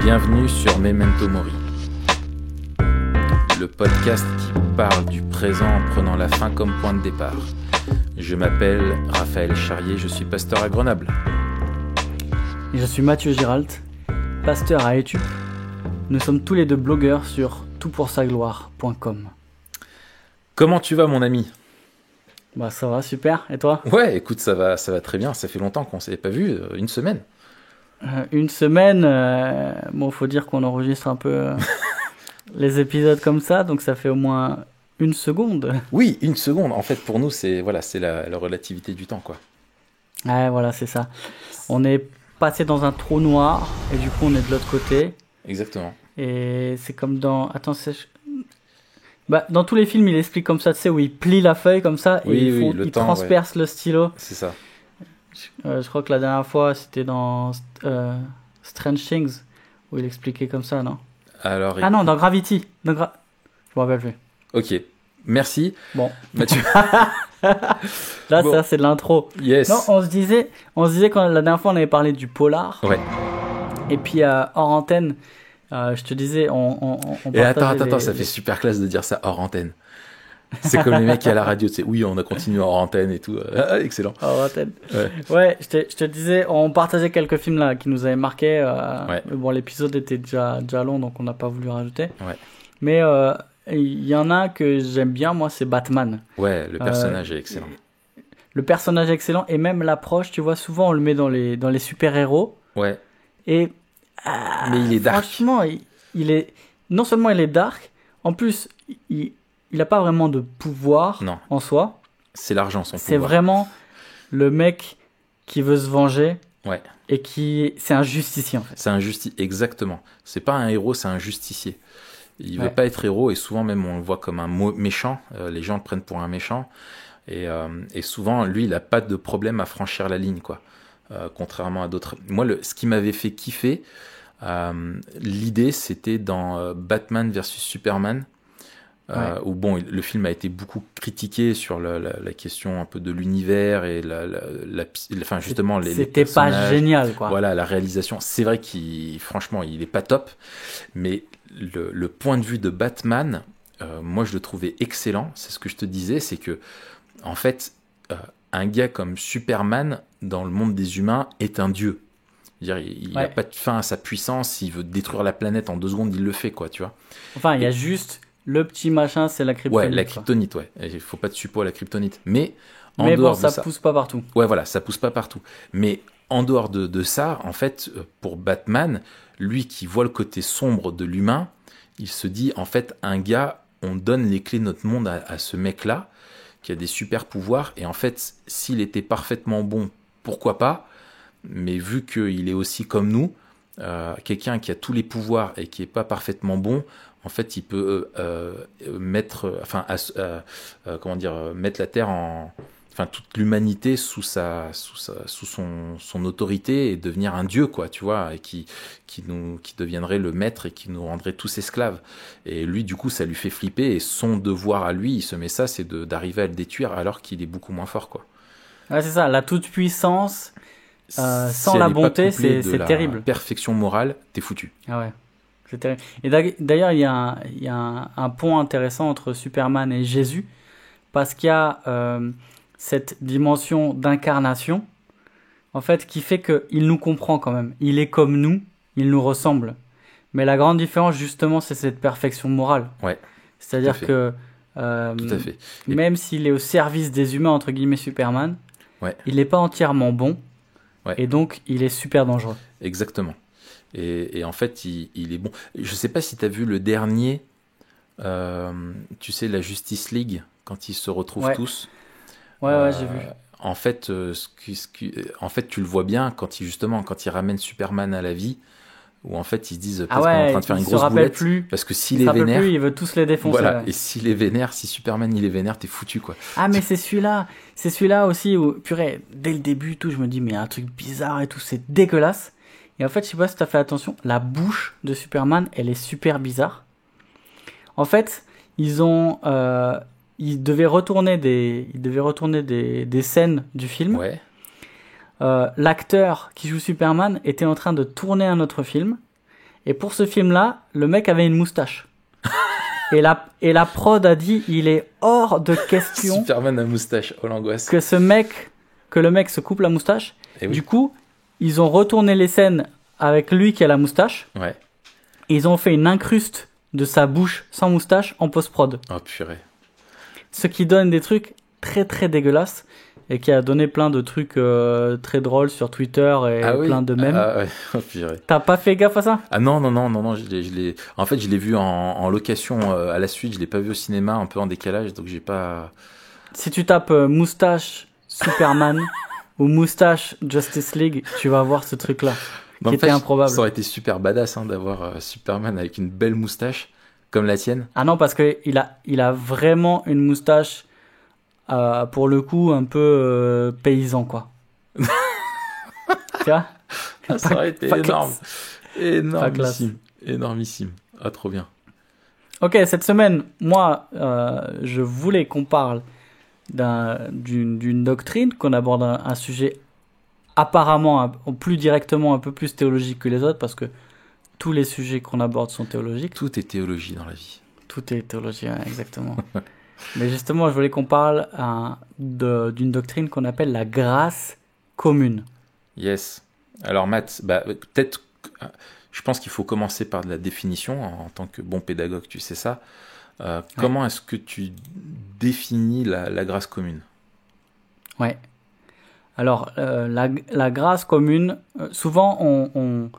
Bienvenue sur Memento Mori, le podcast qui parle du présent en prenant la fin comme point de départ. Je m'appelle Raphaël Charrier, je suis pasteur à Grenoble. Et je suis Mathieu Giralt, pasteur à Etup. Nous sommes tous les deux blogueurs sur toutpoursagloire.com. Comment tu vas, mon ami ? Bah ça va, super. Et toi ? Ouais, écoute, ça va très bien. Ça fait longtemps qu'on ne s'est pas vu, une semaine. Une semaine, bon, faut dire qu'on enregistre un peu les épisodes comme ça, donc ça fait au moins une seconde. Oui, une seconde. En fait, pour nous, c'est la relativité du temps, quoi. Ouais, voilà, c'est ça. On est passé dans un trou noir, et du coup, on est de l'autre côté. Exactement. Et c'est comme dans... Attends, dans tous les films, il explique comme ça, tu sais, où il plie la feuille comme ça, et il transperce le stylo. C'est ça. Je crois que la dernière fois, c'était dans Strange Things, où il expliquait comme ça, non ? Alors, non, dans Gravity. Je me rappelle plus. Ok, merci. Bon. Mathieu. Là, bon. Ça, c'est de l'intro. Yes. Non, on se disait quand la dernière fois, on avait parlé du polar. Ouais. Et puis, hors antenne, je te disais, on et attends, ça fait super classe de dire ça hors antenne. C'est comme les mecs qui à la radio, tu sais, oui, on a continué hors antenne et tout. Excellent. Hors antenne. Ouais, je te disais, on partageait quelques films là qui nous avaient marqué. Ouais. Bon, l'épisode était déjà long, donc on n'a pas voulu rajouter. Ouais. Mais il y en a que j'aime bien, moi, c'est Batman. Ouais, le personnage est excellent. Le personnage est excellent et même l'approche, tu vois, souvent on le met dans les super-héros. Ouais. Et mais il est dark. Franchement, il est non seulement il est dark, en plus il a pas vraiment de pouvoir en soi. C'est l'argent son pouvoir. C'est vraiment le mec qui veut se venger. Ouais. Et c'est un justicier en fait. C'est un justicier, exactement. C'est pas un héros, c'est un justicier. Il veut pas être héros et souvent même on le voit comme un méchant. Les gens le prennent pour un méchant et souvent lui il a pas de problème à franchir la ligne quoi. Contrairement à d'autres. Moi ce qui m'avait fait kiffer, l'idée c'était dans Batman versus Superman. Où bon, le film a été beaucoup critiqué sur la question un peu de l'univers et enfin justement les personnages. Pas génial quoi. Voilà, la réalisation. C'est vrai franchement, il est pas top, mais le point de vue de Batman, moi je le trouvais excellent. C'est ce que je te disais, c'est que en fait, un gars comme Superman dans le monde des humains est un dieu. C'est-à-dire, il n'a pas de fin à sa puissance. S'il veut détruire la planète en 2 secondes, il le fait quoi, tu vois. Enfin, il y a juste le petit machin, c'est la kryptonite. Ouais, la kryptonite, ouais. Il faut pas de suppôt à la kryptonite. Mais ça pousse pas partout. Ouais, voilà, ça pousse pas partout. Mais en dehors de ça, en fait, pour Batman, lui qui voit le côté sombre de l'humain, il se dit, en fait, un gars, on donne les clés de notre monde à ce mec-là, qui a des super pouvoirs, et en fait, s'il était parfaitement bon, pourquoi pas ? Mais vu qu'il est aussi comme nous, quelqu'un qui a tous les pouvoirs et qui est pas parfaitement bon, en fait, il peut mettre la Terre toute l'humanité sous son autorité et devenir un dieu, quoi, tu vois, et qui deviendrait le maître et qui nous rendrait tous esclaves. Et lui, du coup, ça lui fait flipper et son devoir à lui, il se met ça, c'est d'arriver à le détruire alors qu'il est beaucoup moins fort, quoi. Ouais, c'est ça, la toute-puissance sans la bonté, c'est terrible. La perfection morale, t'es foutu. Ah ouais. C'est terrible. Et d'ailleurs, il y a un pont intéressant entre Superman et Jésus, parce qu'il y a cette dimension d'incarnation, en fait, qui fait qu'il nous comprend quand même. Il est comme nous, il nous ressemble. Mais la grande différence, justement, c'est cette perfection morale. Ouais. C'est-à-dire que tout à fait. Même s'il est au service des humains, entre guillemets, Superman, il n'est pas entièrement bon, et donc il est super dangereux. Exactement. Et en fait, il est bon. Je sais pas si tu as vu le dernier, tu sais, la Justice League, quand ils se retrouvent tous. Ouais, j'ai vu. En fait, tu le vois bien quand il ramène Superman à la vie, où en fait ils se disent peut-être qu'on est en train de faire une grosse boulette, parce que s'il est vénère, il veut tous les défoncer. Voilà. Et s'il est vénère, si Superman il est vénère, t'es foutu quoi. Ah mais c'est celui-là aussi où purée, dès le début tout, je me dis mais un truc bizarre et tout, c'est dégueulasse. Et en fait, je sais pas si t'as fait attention, la bouche de Superman, elle est super bizarre. En fait, ils ont il devait retourner des scènes du film. Ouais. L'acteur qui joue Superman était en train de tourner un autre film. Et pour ce film-là, le mec avait une moustache. et la prod a dit, il est hors de question Superman à moustache, oh l'angoisse. que le mec se coupe la moustache. Et oui. Du coup, ils ont retourné les scènes avec lui qui a la moustache. Ouais. Et ils ont fait une incruste de sa bouche sans moustache en post-prod. Oh purée. Ce qui donne des trucs très très dégueulasses et qui a donné plein de trucs très drôles sur Twitter et plein de mèmes. Ah ouais, oh purée. T'as pas fait gaffe à ça? Ah non, en fait, je l'ai vu en location à la suite, je l'ai pas vu au cinéma, un peu en décalage, donc j'ai pas... Si tu tapes moustache Superman ou moustache Justice League, tu vas voir ce truc-là, qui était improbable. Ça aurait été super badass d'avoir Superman avec une belle moustache, comme la tienne. Ah non, parce qu'il a vraiment une moustache, pour le coup, un peu paysan, quoi. Tu vois? Ça aurait été énorme. Énormissime. Énormissime. Ah, trop bien. Ok, cette semaine, moi, je voulais qu'on parle d'une doctrine, qu'on aborde un sujet apparemment plus directement, un peu plus théologique que les autres, parce que tous les sujets qu'on aborde sont théologiques. Tout est théologie dans la vie. Tout est théologie, hein, exactement. Mais justement, je voulais qu'on parle d'une doctrine qu'on appelle la grâce commune. Yes. Alors Matt, peut-être, je pense qu'il faut commencer par de la définition. En tant que bon pédagogue, tu sais ça. Comment est-ce que tu définis la grâce commune? Ouais. Alors, la grâce commune, souvent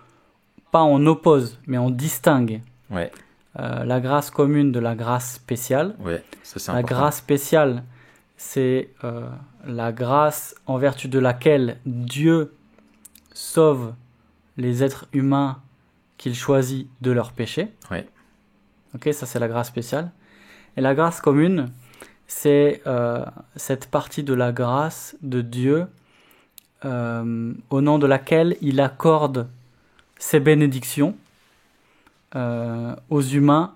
pas on oppose, mais on distingue. Ouais. La grâce commune de la grâce spéciale. Ouais, ça c'est la important. grâce spéciale, c'est la grâce en vertu de laquelle Dieu sauve les êtres humains qu'il choisit de leurs péchés. Ouais. Ok, ça c'est la grâce spéciale. Et la grâce commune, c'est cette partie de la grâce de Dieu au nom de laquelle il accorde ses bénédictions aux humains,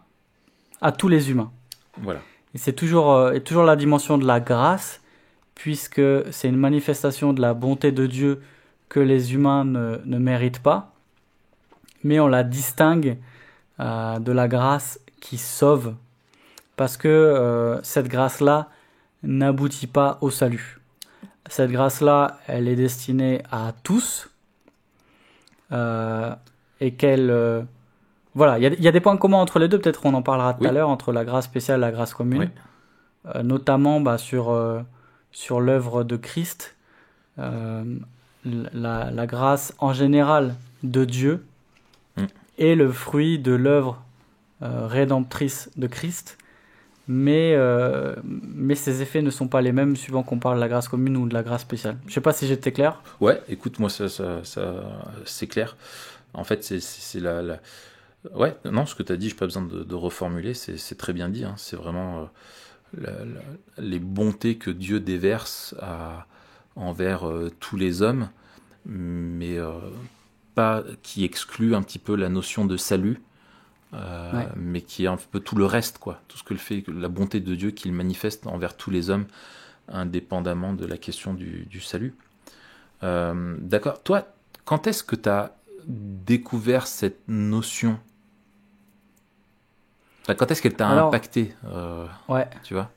à tous les humains. Voilà. Et c'est toujours la dimension de la grâce, puisque c'est une manifestation de la bonté de Dieu que les humains ne méritent pas, mais on la distingue de la grâce qui sauve, parce que cette grâce-là n'aboutit pas au salut. Cette grâce-là, elle est destinée à tous, et qu'elle... voilà, il y a des points communs entre les deux, peut-être on en parlera tout à l'heure, entre la grâce spéciale et la grâce commune, notamment sur l'œuvre de Christ, la grâce en général de Dieu est le fruit de l'œuvre rédemptrice de Christ, mais ces effets ne sont pas les mêmes suivant qu'on parle de la grâce commune ou de la grâce spéciale. Je sais pas si j'étais clair. Ouais, écoute, moi ça c'est clair. En fait, c'est la... Ouais, non, ce que tu as dit, j'ai pas besoin de reformuler, c'est très bien dit. Hein. C'est vraiment les bontés que Dieu déverse envers tous les hommes, mais pas qui exclut un petit peu la notion de salut, mais qui est un peu tout le reste, quoi. Tout ce que la bonté de Dieu qu'il manifeste envers tous les hommes, indépendamment de la question du salut. D'accord. Toi, quand est-ce que tu as découvert cette notion? Enfin, quand est-ce qu'elle t'a impacté, tu vois?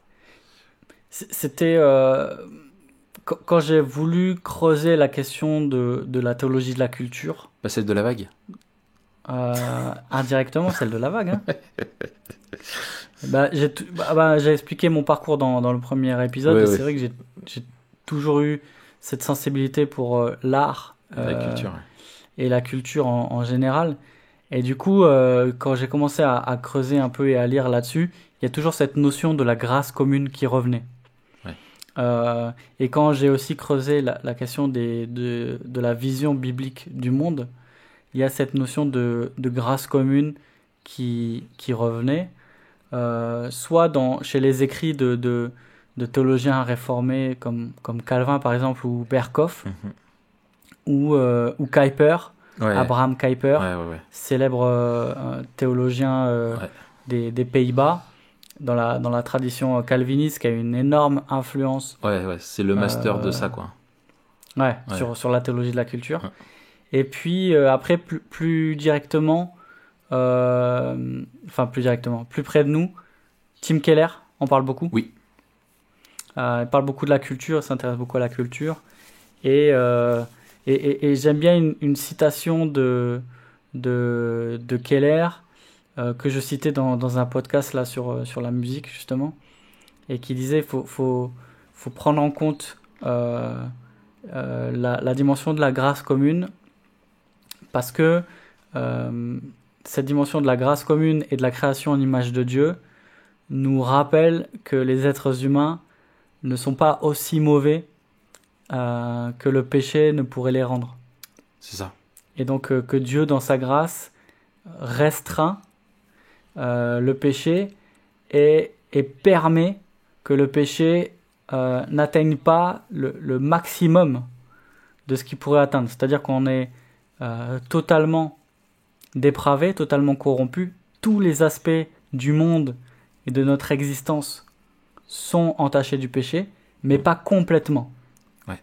C'était quand j'ai voulu creuser la question de la théologie de la culture. Pas celle de la vague? Indirectement, celle de la vague. Hein. J'ai expliqué mon parcours dans le premier épisode. Et c'est vrai que j'ai toujours eu cette sensibilité pour l'art la culture, et la culture en général. Et du coup, quand j'ai commencé à creuser un peu et à lire là-dessus, il y a toujours cette notion de la grâce commune qui revenait. Ouais. Et quand j'ai aussi creusé la question de la vision biblique du monde, il y a cette notion de grâce commune qui revenait, soit chez les écrits de théologiens réformés comme Calvin par exemple, ou Berkhof, ou Kuyper. Ouais. Abraham Kuyper, célèbre théologien des Pays-Bas, dans la tradition calviniste qui a une énorme influence. Ouais, c'est le master de ça, quoi. Ouais. Sur la théologie de la culture. Ouais. Et puis après, plus directement, plus près de nous, Tim Keller en parle beaucoup. Oui. Il parle beaucoup de la culture, il s'intéresse beaucoup à la culture. Et j'aime bien une citation de Keller que je citais dans un podcast là sur la musique justement, et qui disait faut prendre en compte la dimension de la grâce commune, parce que cette dimension de la grâce commune et de la création en image de Dieu nous rappelle que les êtres humains ne sont pas aussi mauvais que le péché ne pourrait les rendre. C'est ça. Et donc que Dieu, dans sa grâce, restreint le péché et permet que le péché n'atteigne pas le maximum de ce qu'il pourrait atteindre. C'est-à-dire qu'on est totalement dépravé, totalement corrompu. Tous les aspects du monde et de notre existence sont entachés du péché, mais pas complètement. Ouais.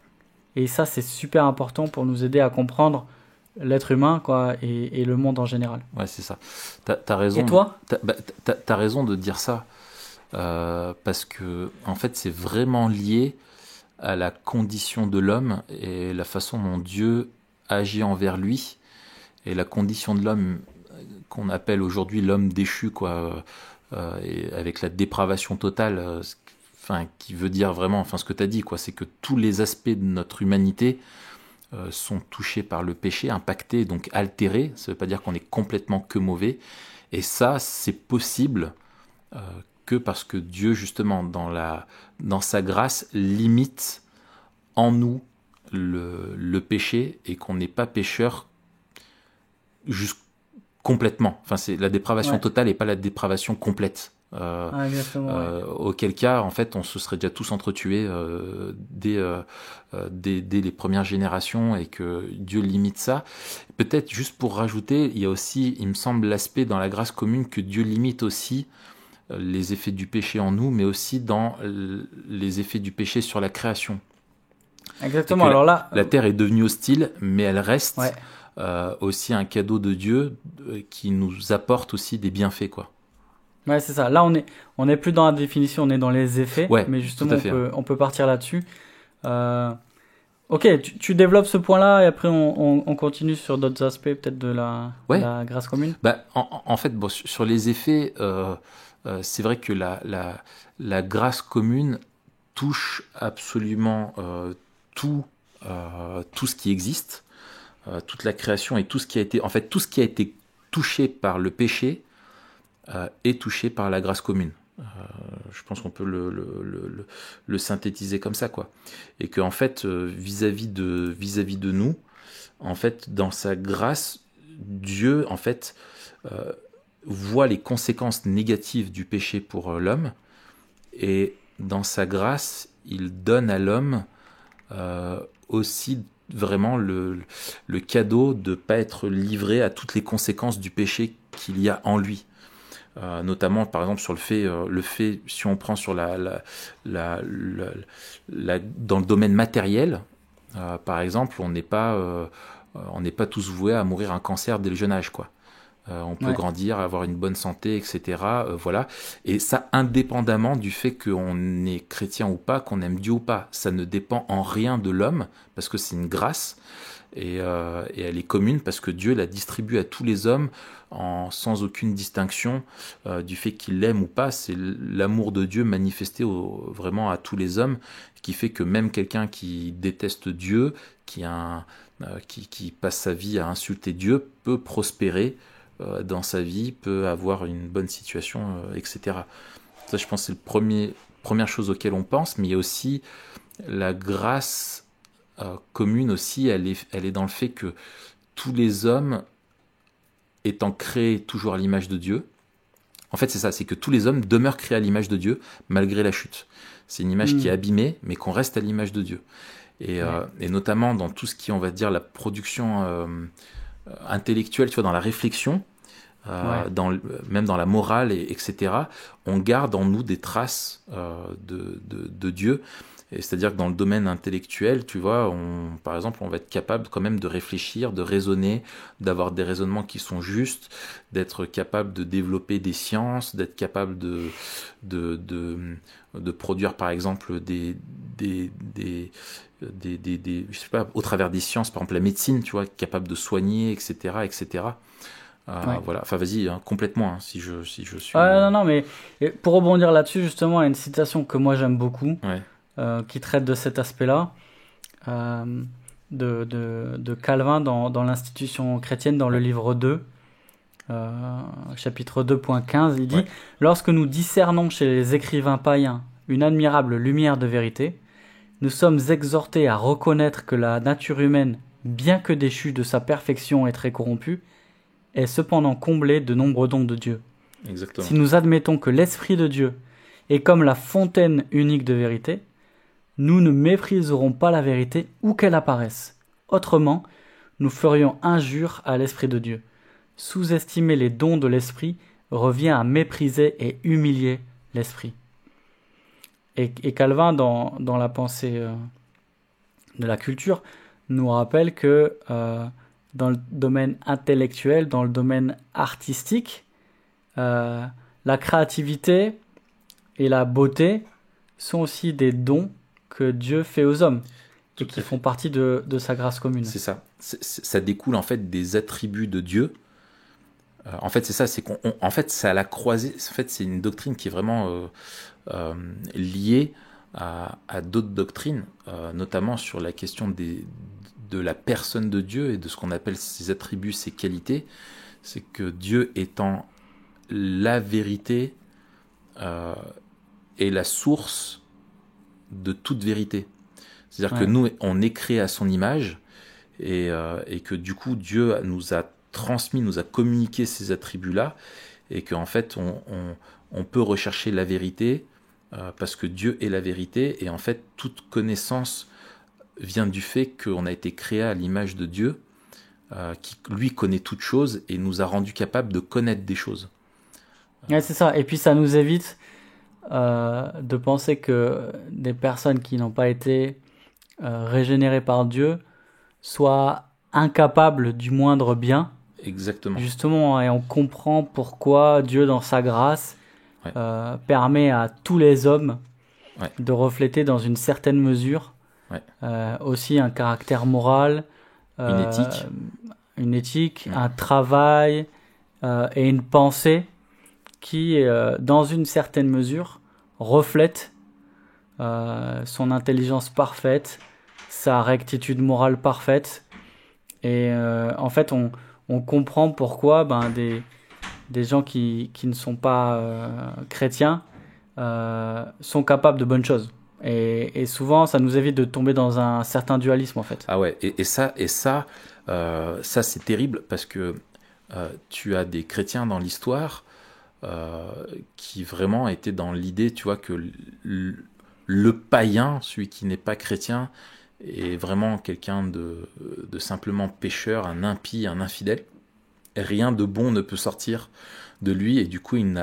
Et ça, c'est super important pour nous aider à comprendre l'être humain, quoi, et le monde en général. Ouais, c'est ça. T'as raison. Et toi ? T'as raison de dire ça, parce que en fait, c'est vraiment lié à la condition de l'homme et la façon dont Dieu agit envers lui, et la condition de l'homme qu'on appelle aujourd'hui l'homme déchu, quoi, et avec la dépravation totale, qui veut dire vraiment, ce que tu as dit, quoi, c'est que tous les aspects de notre humanité sont touchés par le péché, impactés, donc altérés. Ça ne veut pas dire qu'on est complètement que mauvais. Et ça, c'est possible que parce que Dieu, justement, dans sa grâce, limite en nous le péché, et qu'on n'est pas pécheur complètement. C'est la dépravation totale et pas la dépravation complète. Auquel cas, en fait, on se serait déjà tous entretués dès les premières générations, et que Dieu limite ça. Peut-être, juste pour rajouter, il y a aussi, il me semble, l'aspect dans la grâce commune que Dieu limite aussi les effets du péché en nous, mais aussi dans les effets du péché sur la création. Exactement. Alors là, la terre est devenue hostile, mais elle reste aussi un cadeau de Dieu qui nous apporte aussi des bienfaits, quoi. Ouais, c'est ça. Là, on est plus dans la définition, on est dans les effets, mais justement, on peut partir là-dessus. Ok, tu développes ce point-là, et après on continue sur d'autres aspects peut-être de la grâce commune. En fait, sur les effets, c'est vrai que la grâce commune touche absolument tout ce qui existe, toute la création, et tout ce qui a été touché par le péché est touché par la grâce commune. Je pense qu'on peut le synthétiser comme ça, quoi. Et que, en fait, vis-à-vis de nous, en fait, dans sa grâce, Dieu, en fait, voit les conséquences négatives du péché pour l'homme, et dans sa grâce, il donne à l'homme aussi vraiment le cadeau de ne pas être livré à toutes les conséquences du péché qu'il y a en lui. Notamment, par exemple, sur le fait, si on prend sur dans le domaine matériel, par exemple, on n'est pas tous voués à mourir un cancer dès le jeune âge, quoi. On peut grandir, avoir une bonne santé, etc. Voilà. Et ça, indépendamment du fait qu'on est chrétien ou pas, qu'on aime Dieu ou pas, ça ne dépend en rien de l'homme, parce que c'est une grâce, et elle est commune parce que Dieu la distribue à tous les hommes sans aucune distinction du fait qu'il l'aime ou pas. C'est l'amour de Dieu manifesté vraiment à tous les hommes, qui fait que même quelqu'un qui déteste Dieu, qui passe sa vie à insulter Dieu, peut prospérer dans sa vie, peut avoir une bonne situation, etc. Ça, je pense que c'est première chose auquel on pense, mais il y a aussi la grâce commune aussi, elle est dans le fait que tous les hommes étant créés toujours à l'image de Dieu, en fait c'est ça, c'est que tous les hommes demeurent créés à l'image de Dieu malgré la chute. C'est une image qui est abîmée, mais qu'on reste à l'image de Dieu. Et notamment dans tout ce qui, on va dire, la production intellectuelle, tu vois, dans la réflexion, même dans la morale, etc., on garde en nous des traces de Dieu. Et c'est-à-dire que dans le domaine intellectuel, tu vois, par exemple, on va être capable quand même de réfléchir, de raisonner, d'avoir des raisonnements qui sont justes, d'être capable de développer des sciences, d'être capable de produire, par exemple, je sais pas, au travers des sciences, par exemple la médecine, tu vois, capable de soigner, etc., etc. Voilà. Enfin, vas-y, hein, complètement, hein, si je suis. Non, mais pour rebondir là-dessus, justement, il y a une citation que moi j'aime beaucoup. Ouais. Qui traite de cet aspect-là, de Calvin dans l'Institution chrétienne, dans le livre 2, chapitre 2.15, il dit Ouais. « Lorsque nous discernons chez les écrivains païens une admirable lumière de vérité, nous sommes exhortés à reconnaître que la nature humaine, bien que déchue de sa perfection et très corrompue, est cependant comblée de nombreux dons de Dieu. Exactement. Si nous admettons que l'Esprit de Dieu est comme la fontaine unique de vérité, nous ne mépriserons pas la vérité où qu'elle apparaisse. Autrement, nous ferions injure à l'Esprit de Dieu. Sous-estimer les dons de l'Esprit revient à mépriser et humilier l'Esprit. » Et Calvin, dans la pensée de la culture, nous rappelle que dans le domaine intellectuel, dans le domaine artistique, la créativité et la beauté sont aussi des dons que Dieu fait aux hommes et qui font partie de sa grâce commune. C'est ça. Ça découle en fait des attributs de Dieu. En fait, c'est ça. C'est en fait, c'est à la croisée. En fait, c'est une doctrine qui est vraiment liée à d'autres doctrines, notamment sur la question de la personne de Dieu et de ce qu'on appelle ses attributs, ses qualités. C'est que Dieu étant la vérité est la source de toute vérité. C'est-à-dire que nous, on est créé à son image et que du coup, Dieu nous a transmis, nous a communiqué ces attributs-là et qu'en fait, on peut rechercher la vérité parce que Dieu est la vérité et en fait, toute connaissance vient du fait qu'on a été créé à l'image de Dieu qui, lui, connaît toutes choses et nous a rendus capables de connaître des choses. Ouais, c'est ça. Et puis, ça nous évite de penser que des personnes qui n'ont pas été régénérées par Dieu soient incapables du moindre bien. Exactement. Justement, et on comprend pourquoi Dieu, dans sa grâce, permet à tous les hommes de refléter dans une certaine mesure aussi un caractère moral, une éthique, un travail et une pensée qui, dans une certaine mesure, reflète son intelligence parfaite, sa rectitude morale parfaite. Et en fait, on comprend pourquoi des gens qui ne sont pas chrétiens sont capables de bonnes choses. Et souvent, ça nous évite de tomber dans un certain dualisme, en fait. Ah ouais, et ça c'est terrible parce que tu as des chrétiens dans l'histoire qui vraiment étaient dans l'idée, tu vois, que le païen, celui qui n'est pas chrétien, est vraiment quelqu'un de simplement pécheur, un impie, un infidèle. Rien de bon ne peut sortir de lui et du coup il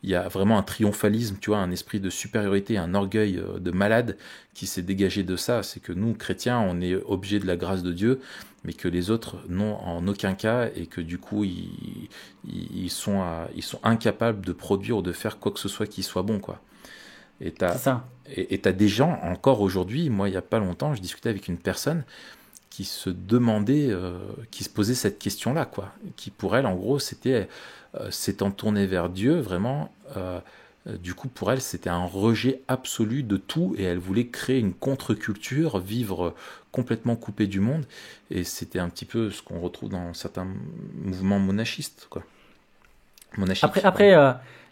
y a vraiment un triomphalisme, tu vois, un esprit de supériorité, un orgueil de malade qui s'est dégagé de ça. C'est que nous, chrétiens, on est objet de la grâce de Dieu, mais que les autres n'ont en aucun cas et que du coup ils sont incapables de produire ou de faire quoi que ce soit qui soit bon, quoi. Et t'as des gens encore aujourd'hui. Moi, il y a pas longtemps, je discutais avec une personne qui se demandait, qui se posait cette question-là, quoi. Qui pour elle, en gros, c'était s'étant tournée vers Dieu, vraiment. Du coup, pour elle, c'était un rejet absolu de tout, et elle voulait créer une contre-culture, vivre complètement coupée du monde. Et c'était un petit peu ce qu'on retrouve dans certains mouvements monachistes, quoi. Après,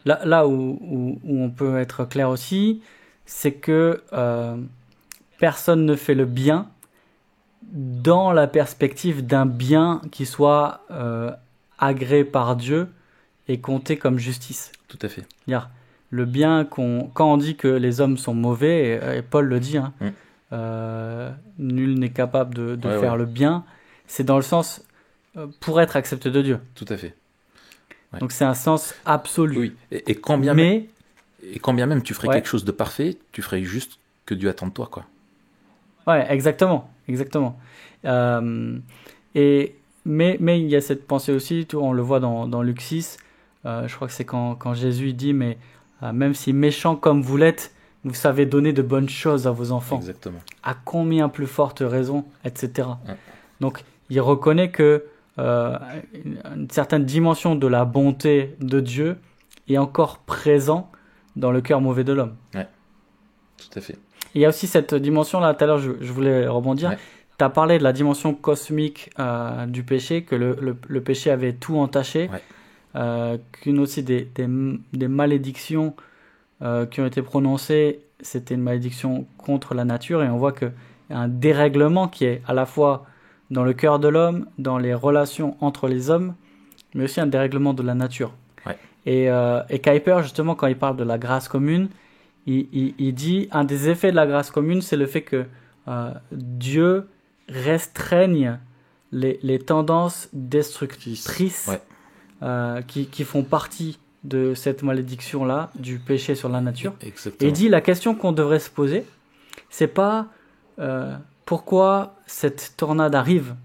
là où on peut être clair aussi, c'est que personne ne fait le bien dans la perspective d'un bien qui soit agréé par Dieu et compté comme justice. Tout à fait. Le bien quand on dit que les hommes sont mauvais, et Paul le dit, nul n'est capable de faire le bien, c'est dans le sens pour être accepté de Dieu. Tout à fait. Ouais. Donc c'est un sens absolu. Oui. Et quand bien même tu ferais quelque chose de parfait, tu ferais juste que Dieu attend de toi, quoi. Ouais, exactement. Mais il y a cette pensée aussi, on le voit dans Luc 6, je crois que c'est quand Jésus dit, mais même si méchant comme vous l'êtes, vous savez donner de bonnes choses à vos enfants. Exactement. À combien plus forte raison, etc. Ouais. Donc, il reconnaît que une certaine dimension de la bonté de Dieu est encore présent dans le cœur mauvais de l'homme. Ouais, tout à fait. Il y a aussi cette dimension-là, tout à l'heure je voulais rebondir. Ouais. Tu as parlé de la dimension cosmique du péché, que le péché avait tout entaché, qu'une aussi des malédictions qui ont été prononcées, c'était une malédiction contre la nature, et on voit qu'il y a un dérèglement qui est à la fois dans le cœur de l'homme, dans les relations entre les hommes, mais aussi un dérèglement de la nature. Ouais. Et Kuyper, justement, quand il parle de la grâce commune, il dit un des effets de la grâce commune, c'est le fait que Dieu restreigne les tendances destructrices qui font partie de cette malédiction-là, du péché sur la nature. Exactement. Et il dit la question qu'on devrait se poser, c'est pas pourquoi cette tornade arrive,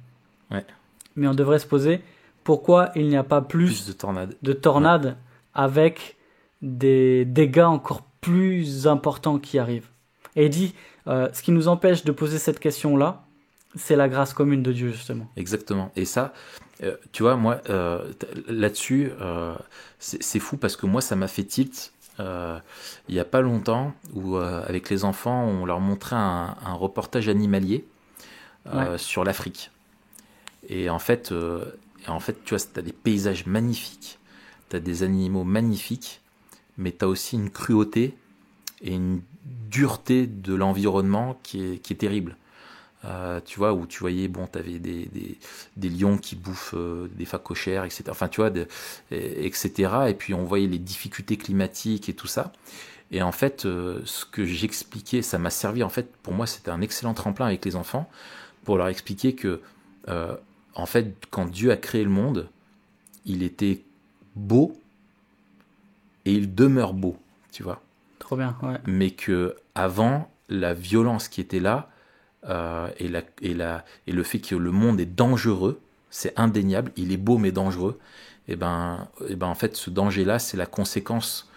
mais on devrait se poser pourquoi il n'y a pas plus de tornades avec des dégâts encore plus importants qui arrivent. Et il dit, ce qui nous empêche de poser cette question-là, c'est la grâce commune de Dieu, justement. Exactement. Et ça, tu vois, moi, là-dessus, c'est fou parce que moi, ça m'a fait tilt. Il n'y a pas longtemps, où avec les enfants, on leur montrait un reportage animalier sur l'Afrique. Et en fait, tu vois, tu as des paysages magnifiques, tu as des animaux magnifiques, mais tu as aussi une cruauté et une dureté de l'environnement qui est terrible. Tu vois, où tu voyais, bon, tu avais des lions qui bouffent des phacochères, etc. Enfin, tu vois, etc. Et puis on voyait les difficultés climatiques et tout ça. Et en fait, ce que j'expliquais, ça m'a servi, en fait, pour moi, c'était un excellent tremplin avec les enfants, pour leur expliquer que, en fait, quand Dieu a créé le monde, il était beau et il demeure beau, tu vois. Trop bien, ouais. Mais que avant, la violence qui était là, et le fait que le monde est dangereux, c'est indéniable, il est beau mais dangereux, et ben en fait ce danger-là, c'est la conséquence,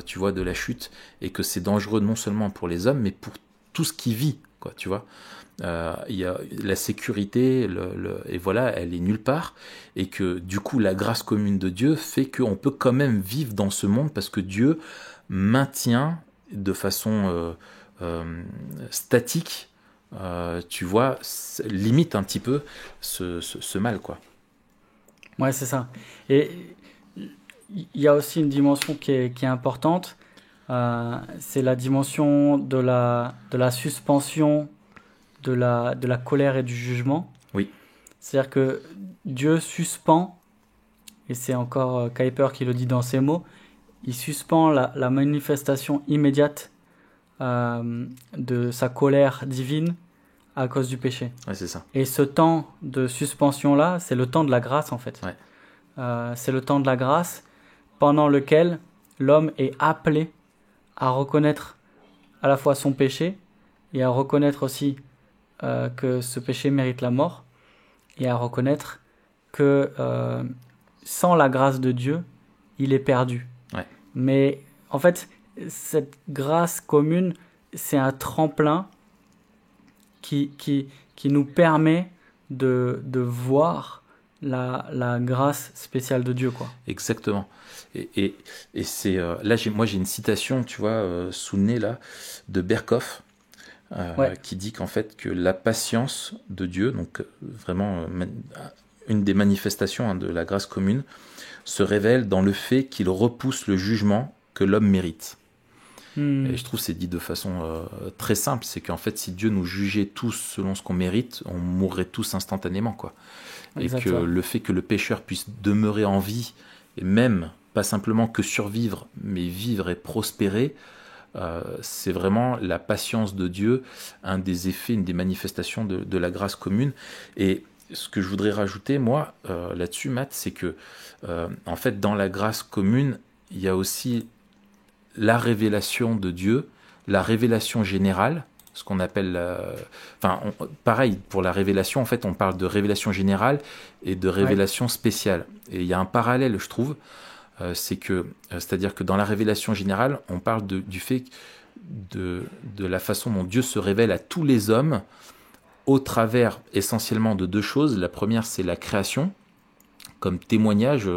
tu vois, de la chute, et que c'est dangereux non seulement pour les hommes, mais pour tout ce qui vit, quoi, tu vois. Il y a la sécurité, et voilà, elle est nulle part, et que du coup la grâce commune de Dieu fait qu'on peut quand même vivre dans ce monde parce que Dieu maintient de façon statique, tu vois, limite un petit peu ce mal, quoi. Ouais, c'est ça. Et il y a aussi une dimension qui est importante, c'est la dimension de la suspension de la colère et du jugement. Oui. C'est-à-dire que Dieu suspend, et c'est encore Kuyper qui le dit dans ses mots, il suspend la manifestation immédiate de sa colère divine à cause du péché. Ouais, c'est ça. Et ce temps de suspension-là, c'est le temps de la grâce, en fait. Ouais. C'est le temps de la grâce pendant lequel l'homme est appelé à reconnaître à la fois son péché et à reconnaître aussi que ce péché mérite la mort, et à reconnaître que sans la grâce de Dieu, il est perdu. Ouais. Mais en fait, cette grâce commune, c'est un tremplin qui nous permet de voir la grâce spéciale de Dieu, quoi. Exactement. Et c'est là, moi j'ai une citation, tu vois, sous le nez là, de Berkhoff, qui dit qu'en fait que la patience de Dieu, donc vraiment une des manifestations de la grâce commune, se révèle dans le fait qu'il repousse le jugement que l'homme mérite. Et je trouve que c'est dit de façon très simple, c'est qu'en fait si Dieu nous jugeait tous selon ce qu'on mérite, on mourrait tous instantanément, quoi. Exactement. Et que le fait que le pécheur puisse demeurer en vie, et même pas simplement que survivre, mais vivre et prospérer, c'est vraiment la patience de Dieu, un des effets, une des manifestations de la grâce commune. Et ce que je voudrais rajouter, moi, là-dessus, Matt, c'est que, en fait, dans la grâce commune, il y a aussi la révélation de Dieu, la révélation générale, ce qu'on appelle... pareil, pour la révélation, en fait, on parle de révélation générale et de révélation spéciale. Et il y a un parallèle, je trouve, c'est-à-dire que dans la révélation générale, on parle du fait de la façon dont Dieu se révèle à tous les hommes au travers essentiellement de deux choses. La première, c'est la création, comme témoignage,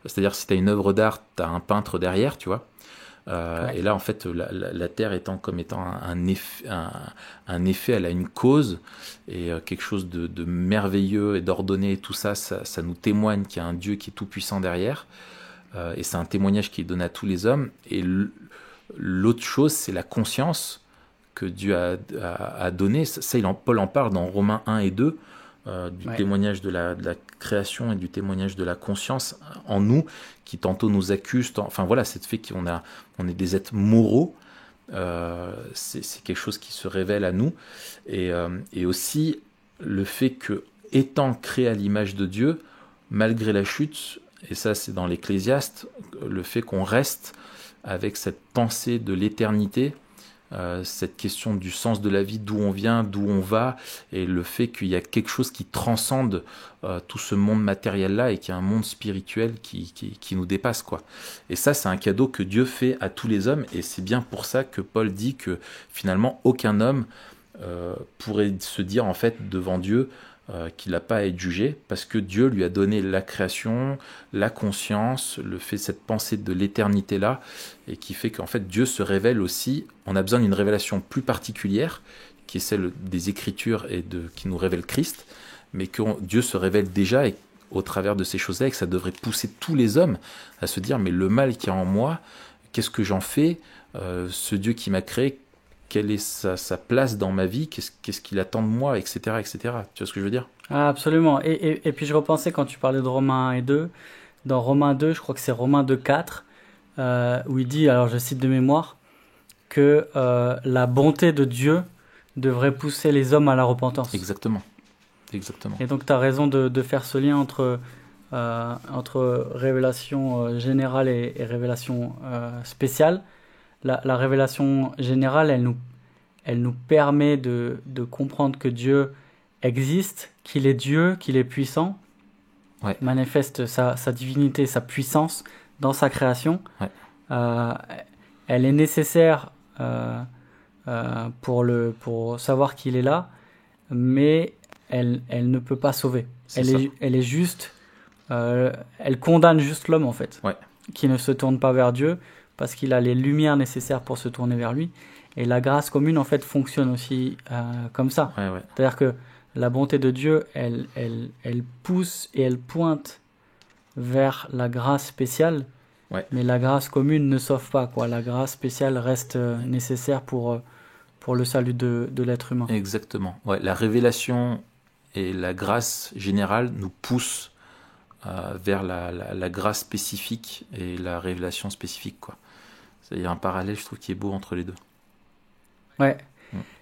c'est-à-dire si tu as une œuvre d'art, tu as un peintre derrière, tu vois. Et là, en fait, la Terre étant un effet, elle a une cause, et quelque chose de merveilleux et d'ordonné, et tout ça, ça nous témoigne qu'il y a un Dieu qui est tout-puissant derrière, et c'est un témoignage qui est donné à tous les hommes. Et l'autre chose, c'est la conscience que Dieu a donné. Ça, Paul en parle dans Romains 1 et 2, du témoignage de la création et du témoignage de la conscience en nous, qui tantôt nous accuse, enfin voilà, c'est le fait qu'on est des êtres moraux, c'est quelque chose qui se révèle à nous, et aussi le fait que, étant créé à l'image de Dieu, malgré la chute, et ça c'est dans l'Ecclésiaste, le fait qu'on reste avec cette pensée de l'éternité, cette question du sens de la vie, d'où on vient, d'où on va, et le fait qu'il y a quelque chose qui transcende tout ce monde matériel-là, et qu'il y a un monde spirituel qui nous dépasse, quoi. Et ça, c'est un cadeau que Dieu fait à tous les hommes, et c'est bien pour ça que Paul dit que finalement aucun homme pourrait se dire en fait devant Dieu qu'il n'a pas à être jugé, parce que Dieu lui a donné la création, la conscience, le fait, cette pensée de l'éternité là, et qui fait qu'en fait Dieu se révèle aussi. On a besoin d'une révélation plus particulière, qui est celle des Écritures et qui nous révèle Christ, mais que Dieu se révèle déjà, et au travers de ces choses-là, et que ça devrait pousser tous les hommes à se dire, mais le mal qui est en moi, qu'est-ce que j'en fais, ce Dieu qui m'a créé, quelle est sa place dans ma vie, qu'est-ce qu'il attend de moi, etc., etc. Tu vois ce que je veux dire? Ah, absolument. Et puis je repensais quand tu parlais de Romains 1 et 2. Dans Romains 2, je crois que c'est Romains 2, 4, où il dit, alors je cite de mémoire, que la bonté de Dieu devrait pousser les hommes à la repentance. Exactement. Exactement. Et donc tu as raison de faire ce lien entre révélation générale et révélation spéciale. La révélation générale, elle nous permet de comprendre que Dieu existe, qu'il est Dieu, qu'il est puissant, manifeste sa divinité, sa puissance dans sa création. Elle est nécessaire pour savoir qu'il est là, mais elle ne peut pas sauver. Elle est juste, elle condamne juste l'homme en fait, qui ne se tourne pas vers Dieu, parce qu'il a les lumières nécessaires pour se tourner vers lui. Et la grâce commune, en fait, fonctionne aussi comme ça. C'est-à-dire que la bonté de Dieu, elle pousse et elle pointe vers la grâce spéciale, mais la grâce commune ne sauve pas, quoi. La grâce spéciale reste nécessaire pour le salut de l'être humain. Exactement. La révélation et la grâce générale nous poussent vers la grâce spécifique et la révélation spécifique, quoi. Il y a un parallèle, je trouve, qui est beau entre les deux. Ouais.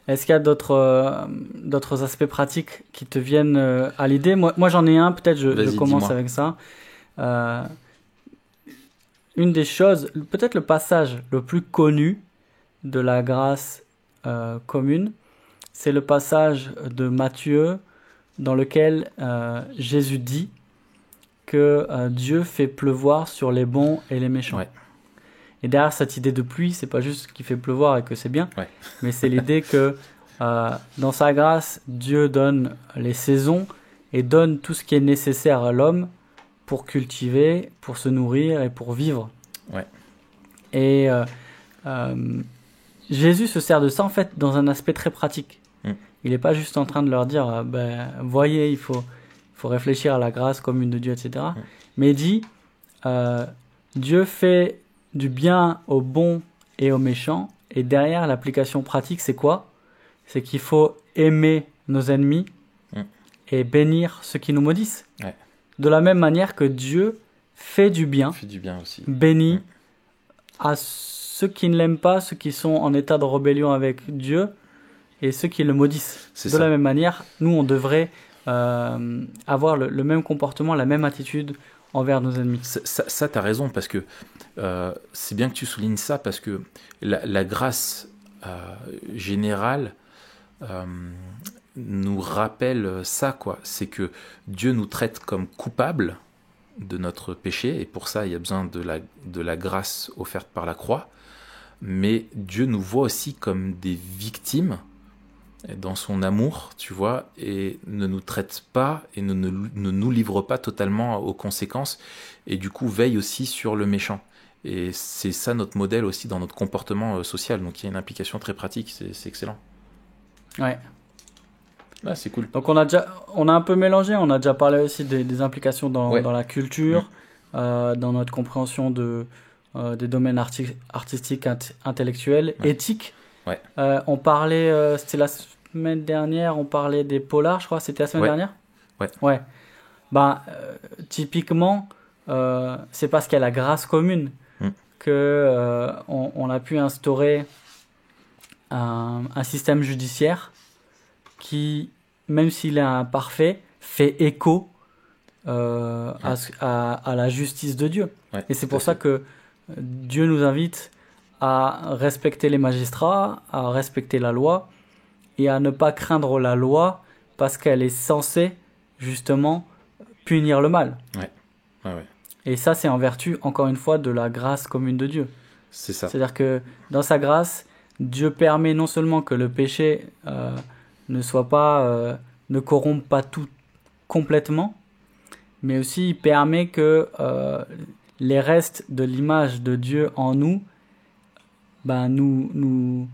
Est-ce qu'il y a d'autres aspects pratiques qui te viennent à l'idée? Moi, j'en ai un, peut-être je commence avec ça. Une des choses, peut-être le passage le plus connu de la grâce commune, c'est le passage de Matthieu dans lequel Jésus dit que Dieu fait pleuvoir sur les bons et les méchants. Et derrière cette idée de pluie, c'est pas juste qu'il fait pleuvoir et que c'est bien, mais c'est l'idée que dans sa grâce, Dieu donne les saisons et donne tout ce qui est nécessaire à l'homme pour cultiver, pour se nourrir et pour vivre. Et Jésus se sert de ça en fait dans un aspect très pratique. Il n'est pas juste en train de leur dire voyez, il faut réfléchir à la grâce commune de Dieu, etc. Mais il dit Dieu fait du bien aux bons et aux méchants, et derrière l'application pratique, c'est quoi? C'est qu'il faut aimer nos ennemis et bénir ceux qui nous maudissent. De la même manière que Dieu fait du bien aussi. Bénit à ceux qui ne l'aiment pas, ceux qui sont en état de rébellion avec Dieu, et ceux qui le maudissent. La même manière, nous, on devrait avoir le même comportement, la même attitude envers nos ennemis. Ça tu as raison, parce que c'est bien que tu soulignes ça, parce que la grâce générale nous rappelle ça, quoi. C'est que Dieu nous traite comme coupables de notre péché, et pour ça il y a besoin de la grâce offerte par la croix, mais Dieu nous voit aussi comme des victimes dans son amour, tu vois, et ne nous traite pas et ne nous livre pas totalement aux conséquences, et du coup veille aussi sur le méchant. Et c'est ça notre modèle aussi dans notre comportement social, donc il y a une implication très pratique, c'est excellent. Ouais. Ah, c'est cool. Donc on a un peu mélangé, on a déjà parlé aussi des implications dans la culture, dans notre compréhension des domaines artistiques, intellectuels, éthiques. Ouais. On parlait, c'était la semaine dernière, on parlait des polars, je crois, c'était la semaine dernière. Ouais. Ben, typiquement, c'est parce qu'il y a la grâce commune que on a pu instaurer un système judiciaire qui, même s'il est imparfait, fait écho à la justice de Dieu. Ouais, et c'est pour ça que Dieu nous invite à respecter les magistrats, à respecter la loi, et à ne pas craindre la loi parce qu'elle est censée, justement, punir le mal. Ouais. Et ça, c'est en vertu, encore une fois, de la grâce commune de Dieu. C'est ça. C'est-à-dire que dans sa grâce, Dieu permet non seulement que le péché ne corrompe pas tout complètement, mais aussi il permet que les restes de l'image de Dieu en nous nous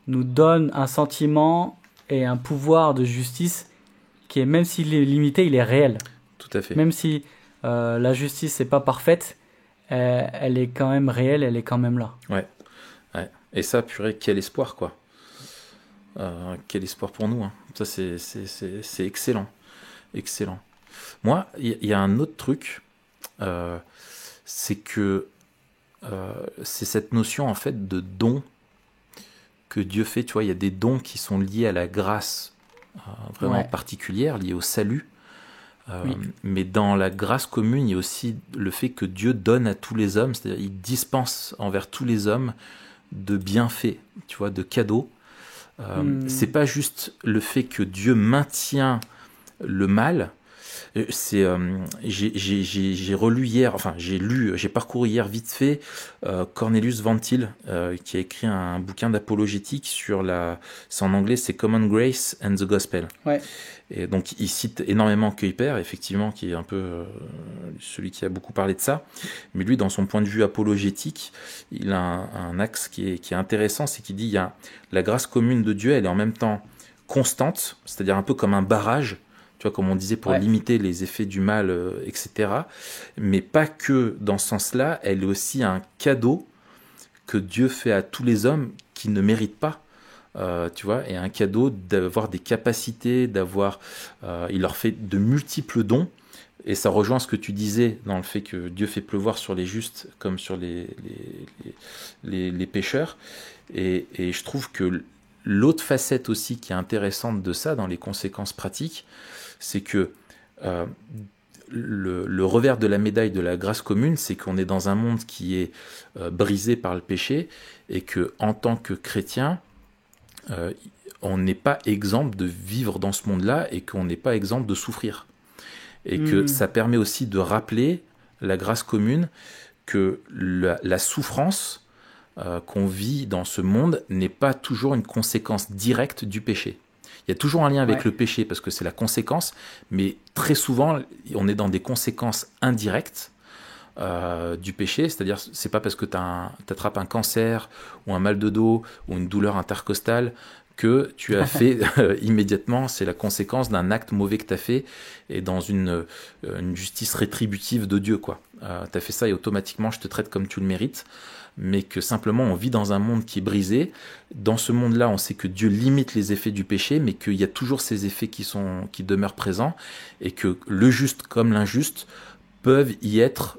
donnent un sentiment et un pouvoir de justice qui est, même s'il est limité, il est réel. Tout à fait. Même si la justice n'est pas parfaite, elle est quand même réelle, elle est quand même là. Ouais. Et ça, purée, quel espoir, quoi. Quel espoir pour nous, hein. Ça, c'est excellent. Excellent. Moi, il y a un autre truc, c'est que c'est cette notion, en fait, de don que Dieu fait. Tu vois, il y a des dons qui sont liés à la grâce vraiment particulière, liés au salut. Mais dans la grâce commune, il y a aussi le fait que Dieu donne à tous les hommes, c'est-à-dire il dispense envers tous les hommes de bienfaits, tu vois, de cadeaux. C'est pas juste le fait que Dieu maintient le mal. J'ai relu hier, enfin j'ai parcouru hier vite fait Cornelius Van Til, qui a écrit un bouquin d'apologétique sur c'est en anglais, c'est Common Grace and the Gospel. Ouais. Et donc il cite énormément Kuyper, effectivement, qui est un peu celui qui a beaucoup parlé de ça. Mais lui, dans son point de vue apologétique, il a un axe qui est intéressant, c'est qu'il dit il y a la grâce commune de Dieu, elle est en même temps constante, c'est-à-dire un peu comme un barrage, tu vois, comme on disait, pour limiter les effets du mal, etc. Mais pas que dans ce sens-là, elle est aussi un cadeau que Dieu fait à tous les hommes qui ne méritent pas. Tu vois, et un cadeau d'avoir des capacités, il leur fait de multiples dons, et ça rejoint ce que tu disais dans le fait que Dieu fait pleuvoir sur les justes comme sur les pécheurs, et je trouve que l'autre facette aussi qui est intéressante de ça dans les conséquences pratiques, c'est que le revers de la médaille de la grâce commune, c'est qu'on est dans un monde qui est brisé par le péché, et que en tant que chrétien, on n'est pas exempt de vivre dans ce monde-là, et qu'on n'est pas exempt de souffrir. Et que ça permet aussi de rappeler la grâce commune, que la souffrance qu'on vit dans ce monde n'est pas toujours une conséquence directe du péché. Il y a toujours un lien avec le péché, parce que c'est la conséquence, mais très souvent, on est dans des conséquences indirectes du péché, c'est-à-dire c'est pas parce que tu attrapes un cancer ou un mal de dos ou une douleur intercostale que tu as fait immédiatement, c'est la conséquence d'un acte mauvais que tu as fait, et dans une justice rétributive de Dieu, quoi. Tu as fait ça et automatiquement je te traite comme tu le mérites, mais que simplement on vit dans un monde qui est brisé. Dans ce monde-là, on sait que Dieu limite les effets du péché, mais qu'il y a toujours ces effets qui demeurent présents, et que le juste comme l'injuste peuvent y être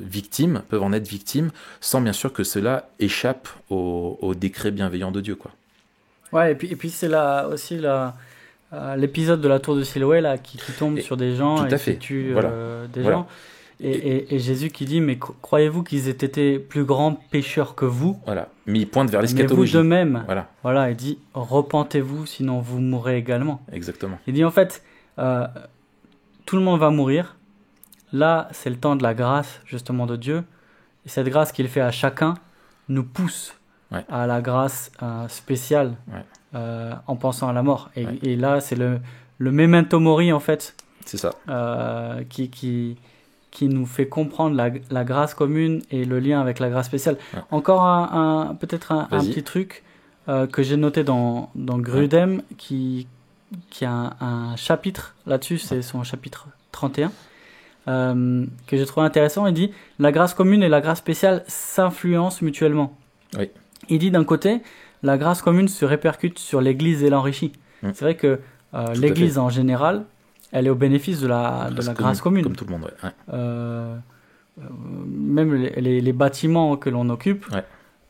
victimes, peuvent en être victimes, sans bien sûr que cela échappe au décret bienveillant de Dieu, quoi. Ouais, et puis c'est là aussi l'épisode de la tour de Siloé là, qui tombe sur des gens et qui tue des gens. Et Jésus qui dit, mais croyez-vous qu'ils aient été plus grands pécheurs que vous? Voilà. Mais il pointe vers l'eschatologie. Mais vous de même. Voilà. Il dit, repentez-vous, sinon vous mourrez également. Exactement. Il dit, en fait, tout le monde va mourir. Là, c'est le temps de la grâce, justement, de Dieu. Et cette grâce qu'il fait à chacun nous pousse à la grâce spéciale en pensant à la mort. Et là, c'est le memento mori, en fait. C'est ça. Qui nous fait comprendre la grâce commune et le lien avec la grâce spéciale. Encore peut-être un petit truc que j'ai noté dans Grudem, qui a un chapitre là-dessus, c'est son chapitre 31, que j'ai trouvé intéressant. Il dit « La grâce commune et la grâce spéciale s'influencent mutuellement. » Il dit d'un côté, la grâce commune se répercute sur l'Église et l'enrichit. C'est vrai que l'Église en général, elle est au bénéfice de la grâce commune. Comme tout le monde, même les bâtiments que l'on occupe,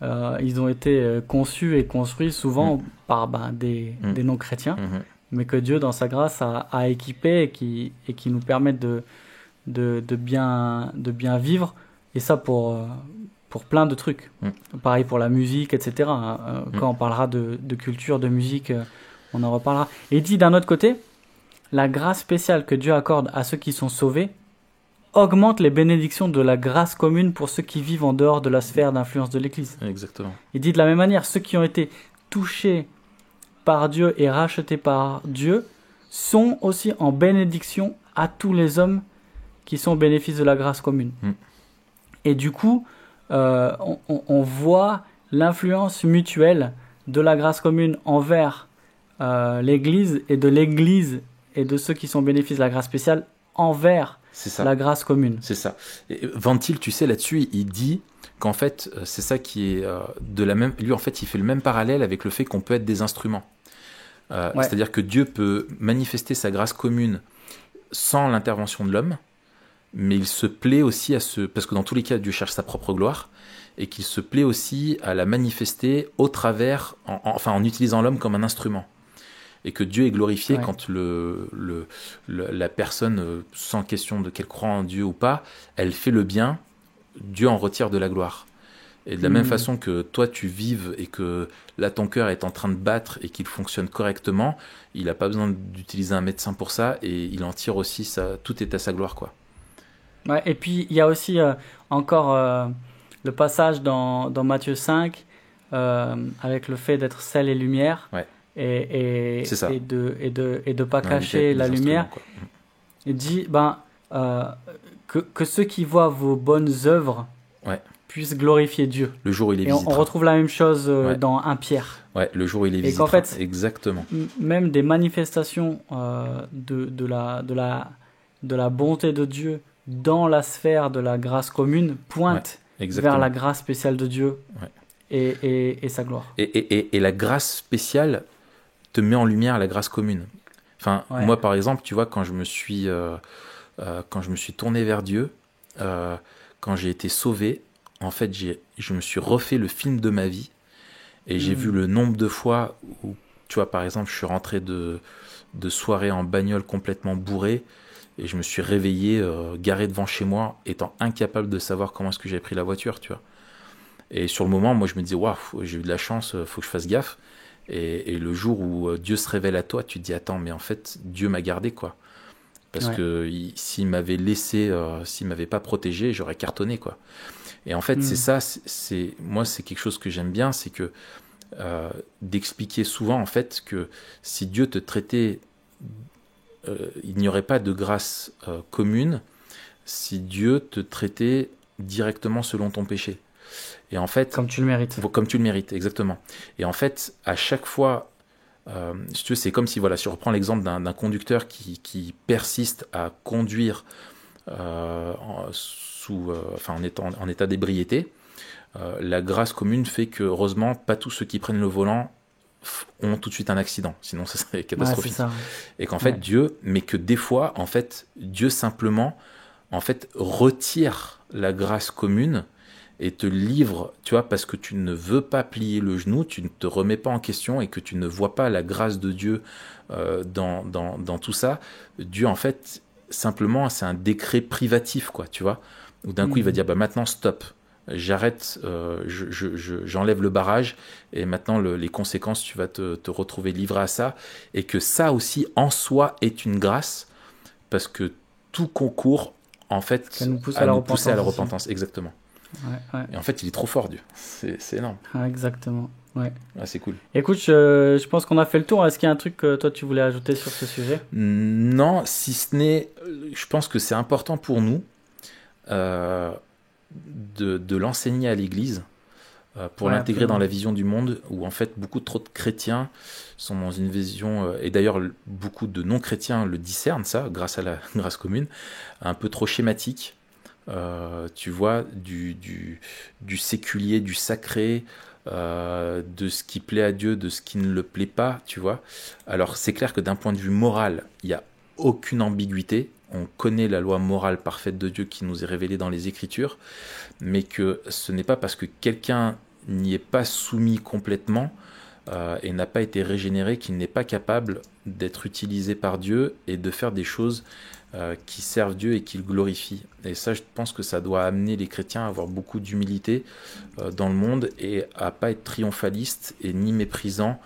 ils ont été conçus et construits souvent par des non-chrétiens, mais que Dieu, dans sa grâce, a équipés et qui nous permettent de bien vivre, et ça pour plein de trucs. Pareil pour la musique, etc. Quand on parlera de culture, de musique, on en reparlera. Et il dit d'un autre côté, la grâce spéciale que Dieu accorde à ceux qui sont sauvés augmente les bénédictions de la grâce commune pour ceux qui vivent en dehors de la sphère d'influence de l'Église. Exactement. Il dit de la même manière, ceux qui ont été touchés par Dieu et rachetés par Dieu sont aussi en bénédiction à tous les hommes qui sont au bénéfice de la grâce commune. Et du coup, on voit l'influence mutuelle de la grâce commune envers l'Église et de l'Église et de ceux qui sont bénéfices de la grâce spéciale envers la grâce commune. C'est ça. Et Ventil, tu sais, là-dessus, il dit qu'en fait, c'est ça qui est de la même... Lui, en fait, il fait le même parallèle avec le fait qu'on peut être des instruments. C'est-à-dire que Dieu peut manifester sa grâce commune sans l'intervention de l'homme, mais il se plaît aussi parce que dans tous les cas, Dieu cherche sa propre gloire, et qu'il se plaît aussi à la manifester au travers, en utilisant l'homme comme un instrument. Et que Dieu est glorifié quand la personne, sans question de qu'elle croit en Dieu ou pas, elle fait le bien, Dieu en retire de la gloire. Et de la même façon que toi tu vives et que là ton cœur est en train de battre et qu'il fonctionne correctement, il n'a pas besoin d'utiliser un médecin pour ça, et il en tire aussi tout est à sa gloire, quoi. Ouais, et puis il y a aussi encore le passage dans Matthieu 5 avec le fait d'être sel et lumière. Et de pas cacher la lumière. Il dit que ceux qui voient vos bonnes œuvres puissent glorifier Dieu. Le jour où il est visitera. On retrouve la même chose dans 1 Pierre. Le jour où il est visitera. Et qu'en fait, exactement. Même des manifestations de la bonté de Dieu dans la sphère de la grâce commune pointent vers la grâce spéciale de Dieu et sa gloire. Et la grâce spéciale te met en lumière la grâce commune. Enfin, moi, par exemple, tu vois, quand je me suis tourné vers Dieu, quand j'ai été sauvé, en fait, je me suis refait le film de ma vie, et j'ai vu le nombre de fois où, tu vois, par exemple, je suis rentré de soirée en bagnole complètement bourré, et je me suis réveillé, garé devant chez moi, étant incapable de savoir comment est-ce que j'avais pris la voiture, tu vois. Et sur le moment, moi, je me disais, waouh, j'ai eu de la chance, faut que je fasse gaffe. Et le jour où Dieu se révèle à toi, tu te dis, attends, mais en fait, Dieu m'a gardé, quoi. Parce que s'il m'avait laissé, s'il m'avait pas protégé, j'aurais cartonné, quoi. Et en fait, c'est ça, moi, c'est quelque chose que j'aime bien, c'est que d'expliquer souvent, en fait, que si Dieu te traitait, il n'y aurait pas de grâce commune si Dieu te traitait directement selon ton péché. Et en fait, comme tu le mérites. Comme tu le mérites, exactement. Et en fait, à chaque fois, si tu veux, c'est comme si, voilà, si je reprends l'exemple d'un conducteur qui persiste à conduire en état d'ébriété, la grâce commune fait que, heureusement, pas tous ceux qui prennent le volant ont tout de suite un accident, sinon ça serait catastrophique. Ça. Et qu'en fait, Dieu, mais que des fois, en fait, Dieu simplement, en fait, retire la grâce commune, et te livre, tu vois, parce que tu ne veux pas plier le genou, tu ne te remets pas en question et que tu ne vois pas la grâce de Dieu dans tout ça, Dieu, en fait, simplement, c'est un décret privatif, quoi, tu vois, où d'un coup, il va dire, maintenant, stop. J'arrête, j'enlève le barrage et maintenant les conséquences, tu vas te retrouver livré à ça, et que ça aussi en soi est une grâce parce que tout concourt en fait Ça nous pousse à à la nous repentance pousser à la aussi. repentance, exactement. Ouais. Et en fait, il est trop fort, Dieu. C'est énorme. Exactement. Ouais. C'est cool. Écoute, je pense qu'on a fait le tour. Est-ce qu'il y a un truc que toi tu voulais ajouter sur ce sujet? Non, si ce n'est, je pense que c'est important pour nous de l'enseigner à l'Église, pour l'intégrer dans la vision du monde, où en fait beaucoup trop de chrétiens sont dans une vision, et d'ailleurs beaucoup de non-chrétiens le discernent, ça, grâce à la grâce commune, un peu trop schématique, tu vois, du séculier, du sacré, de ce qui plaît à Dieu, de ce qui ne le plaît pas, tu vois. Alors c'est clair que d'un point de vue moral, il n'y a aucune ambiguïté. On connaît la loi morale parfaite de Dieu qui nous est révélée dans les Écritures, mais que ce n'est pas parce que quelqu'un n'y est pas soumis complètement et n'a pas été régénéré qu'il n'est pas capable d'être utilisé par Dieu et de faire des choses qui servent Dieu et qui le glorifient. Et ça, je pense que ça doit amener les chrétiens à avoir beaucoup d'humilité dans le monde et à pas être triomphaliste et ni méprisant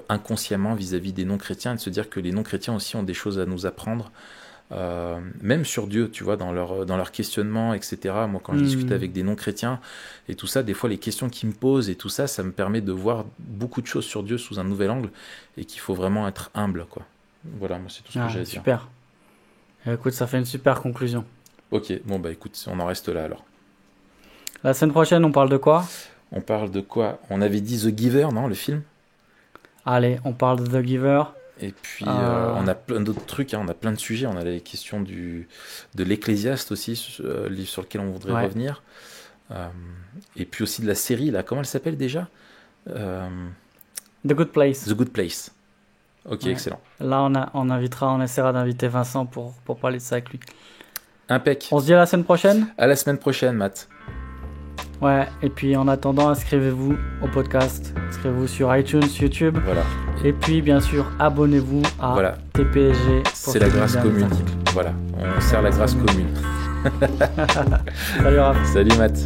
inconsciemment vis-à-vis des non-chrétiens, et de se dire que les non-chrétiens aussi ont des choses à nous apprendre. Même sur Dieu, tu vois, dans leur questionnement, etc. Moi, quand je discute avec des non-chrétiens et tout ça, des fois, les questions qu'ils me posent et tout ça, ça me permet de voir beaucoup de choses sur Dieu sous un nouvel angle et qu'il faut vraiment être humble, quoi. Voilà, moi, c'est tout ce que j'ai à dire. Super. Écoute, ça fait une super conclusion. Ok, bon, écoute, on en reste là, alors. La semaine prochaine, on parle de quoi? On parle de quoi? On avait dit The Giver, non, le film? Allez, on parle de The Giver. Et puis, on a plein d'autres trucs, on a plein de sujets. On a les questions de l'Ecclésiaste aussi, livre sur lequel on voudrait revenir. Et puis aussi de la série, là, comment elle s'appelle déjà? The Good Place. The Good Place. Ok, excellent. Là, on essaiera d'inviter Vincent pour parler de ça avec lui. Impec. On se dit à la semaine prochaine? À la semaine prochaine, Matt. Ouais, et puis en attendant, inscrivez-vous au podcast, inscrivez-vous sur iTunes, YouTube. Voilà. Et puis, bien sûr, abonnez-vous à TPSG. C'est la grâce commune. Voilà, on sert la grâce commune. Salut Raph. Salut Matt.